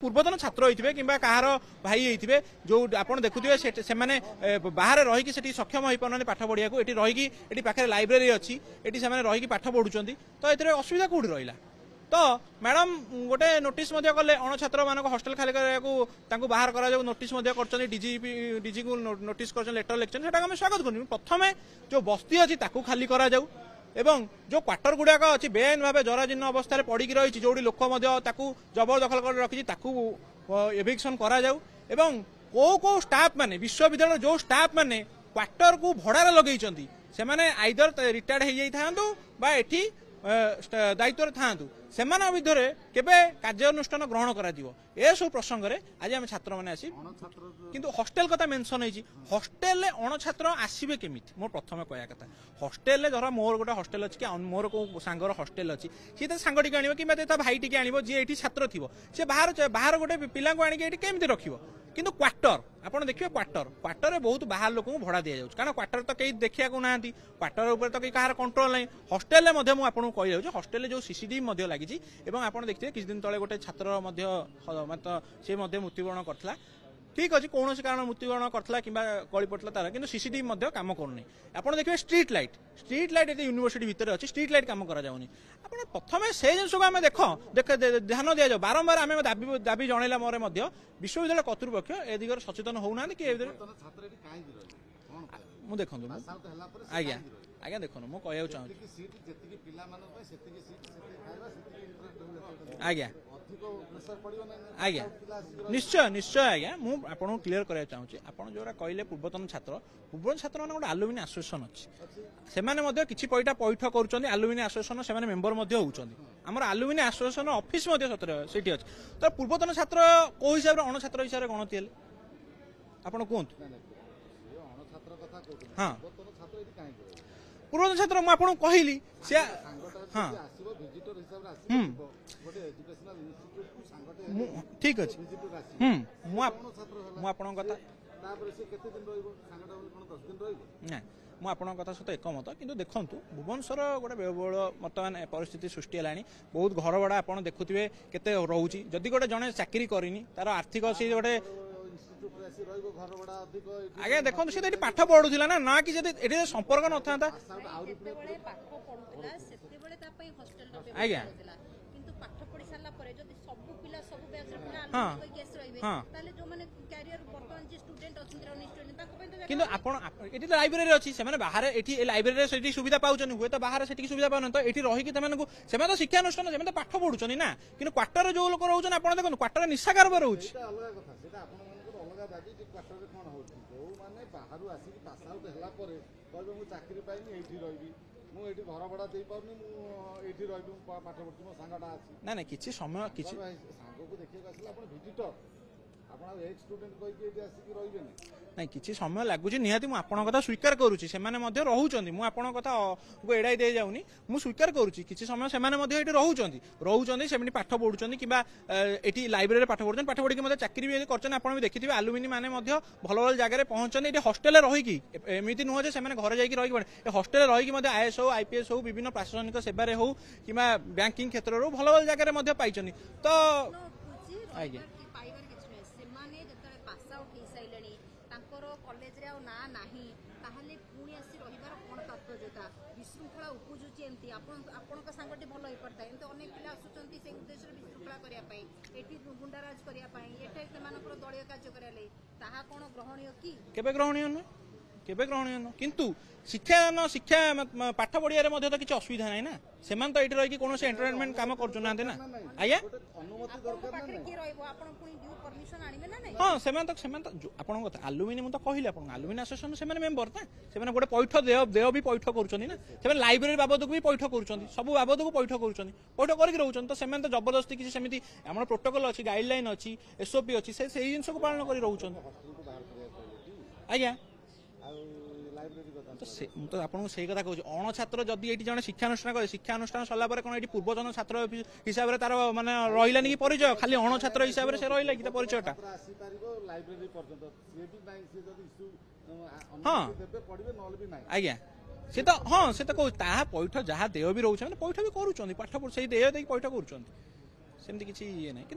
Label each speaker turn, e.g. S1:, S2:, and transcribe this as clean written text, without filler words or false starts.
S1: पूर्वतन छात्र होइथिबे किंबा कहार भाई होइथिबे जो आपण देखुथिबे से माने बाहर रही कि सेठी सक्षम होई पनने पाठ पढिया को एठी रही कि एठी पाखरे लाइब्रेरी अछि एठी से माने रही कि पाठ पढुचंदी तो एतरे असुविधा कोडी रहिला तो मैडम गोटे नोटिस मध्य कले अण छात्र मानक हॉस्टल खाली करयाको तांको बाहर करा जाऊ नोटिस मध्य करचंदी डीजी को नोटिस करचन लेटर लेक्चर सेटा हम स्वागत करनी प्रथमे जो बस्ती अछि ताकू खाली करा जाऊ एवं जो क्वार्टर गुड़ाक अच्छी बेआईन भाव जराजीर्ण अवस्था पड़ी रही जो लोक जबरदखल कर रखी एविक्शन करा जाऊ एवं को स्टाफ माने विश्वविद्यालय जो स्टाफ माने क्वार्टर को भड़ार लगे से माने आइदर रिटायर्ड हो जाइथांतु बा एठी दायित्व था सेमान विधरे केबे कार्यानुष्ठान ग्रहण करा दियो ए सब प्रसंग रे आज हम छात्र माने आसी किंतु हॉस्टेल कथा मेंशन होई हॉस्टेल ले अण छात्र आसीबे केमिति मोर प्रथम कहया कथा हॉस्टेल ले धरा मोर गोटे हॉस्टेल अछि कि मोर को सांगर हॉस्टेल अछि सी त सांगटी के आनिबो कि ता भाई टी के आनिबो जे एठी छात्र थिबो से बाहर गोटे पिला को आनि के एठी केमिति रखिबो किंतु क्वार्टर आपण देखिए क्वार्टर रे बहुत बाहर लोक भड़ा दिया जाउछ कारण क्वार्टर तो कई देखिया को नांती क्वार्टर ऊपर तो कई कहार कंट्रोल नै हॉस्टेल ले मध्य मु आपन कहि जाउछ हॉस्टेल ले जो सीसीटीवी मध्य लागिछि एवं आपण देखिए किछ दिन तळे गोटे छात्र मध्य मतलब से मध्य मृत्युवरण करथला ठीक अच्छे कौन कारण मृत्युवरण करथला किंबा गली पड़ता तार किंतु सीसीटीवी मध्य काम करनी आपण देखिए स्ट्रीट लाइट ये यूनिवर्सिटी भितर अच्छी स्ट्रीट लाइट काम करा जाउनी आपण प्रथमे से जिनस को आमे देख ध्यान दिया जाऊ बारंबार आमे दाबी जनैला मोरे मध्य विश्वविद्यालय कर्तृपक्ष ए दिगरे सचेतन होउना कि मु देखंतु आज्ञा आज्ञा देखो मु कहया चाहू आज्ञा आज्ञा निश्चय निश्चय आज्ञा मुझे क्लीयर कराया चाहूँगी आपड़ जो कहले पूर्वतन छात्र मान गोटे आलुमिनी एसोसिएशन अच्छी से किसी पैसा पैठ कर आलुमिनी एसोसिएशन से मेम्बर होती आमर आलुमिनी एसोसिएशन ऑफिस से अच्छी तो पूर्वतन छात्र कौ हिसाब से अण छात्र हिसाब से गणति हेले आपड़ कहतु हाँ पूर्वतन छात्र मुझे कहली से हाँ ठीक अच्छे कथा सहित एकमत कि देखूँ भुवनेश्वर गोटे व्ययबहुल बर्तमान परिस्थिति सृष्टि है बहुत घर भड़ा आप देखुए केते रोचे जदि गोटे जड़े चाकरी करनी तार आर्थिक सी गोटे आज्ञा देखो सी पाठ पढ़ुला ना कि संपर्क न था आज्ञा किंतु ये लाइब्रेरी अच्छी से बाहर ये लाइब्रेरी सुविधा पाँच हुए तो बाहर से सुविधा पाऊन तो ये रही तो शिक्षानुष्ठान से पाठ पढ़ुं ना कि क्वार्टर जो लोग रोचे आप देखो क्वार्टर निशाकार रोचे ना ना किसी समय किसी ना किसी समय लगुच निहाती मुझे कथा स्वीकार करुँची से रोचंदी मुझे कथा को एड़ाई दे जाऊनी मुझे स्वीकार करुँची किसी समय से रोचंदी से पाठ पढ़ुं कि ये लाइब्रेरी पाठ पढ़ुं पाठ पढ़ी चाकरी भी कर देखिए आलुमिनी मैंने भल भल जगह पहुँचते ये हॉस्टेल रही एमती नुह से घर जाकि हॉस्टेल रही आईएएस हो आईपीएस हो विभिन्न प्रशासनिक सेवार हो कि बैंकिंग क्षेत्र भल भल जगह पाई तो आज्ञा
S2: विशृंखला उपजुची एमती आपणक सांगटी भल हो पड़ता है अनेक पिला आसुचंती से उद्देश्य विशृंखला करिया पई एठी गुंडाराज करिया पई एठे सेमानकर दलीय कार्य करिया ले ताहा कोन ग्रहणीय की
S1: केबे ग्रहणीय न केबे ग्रहणीय न किंतु शिक्षा पाठ पढ़िया रे मध्य तो किसी असुविधा नहीं ना सेमान तो एठी रही कौन से एंटरटेनमेंट काम कर ना आज्ञा हाँ से आपन कथा आलुमिनी मुझे कहली आप आलुमिनी एसोसिएशन से मेम्बर ना से गोटे पैठ देय भी पैठ कर लाइब्रेरी बाबद को भी पैठ कर सब बाबद को पैठ कर रोचन तो से जबरदस्ती किसी सेमती आम प्रोटोकॉल अच्छी गाइडलाइन अच्छी एसओपी अच्छी से जिन को पालन कर रोचन आज्ञा तो आपको से कथा कहूँ अण छात्र जदि ये जन शिक्षानुष्ठान करे शिक्षानुष्ठान सरला कौन ये पूर्वतन छात्र हिसाब से तार माने रही कि परिचय खाली अण छात्र हिसाब से रहा कि परिचयटा हाँ आज्ञा से तो हाँ से तो कहूँ पैठ जहाँ देय भी रोचे पैठ भी करुँच पाठ से देय पैठ करुँच किसी ये ना कि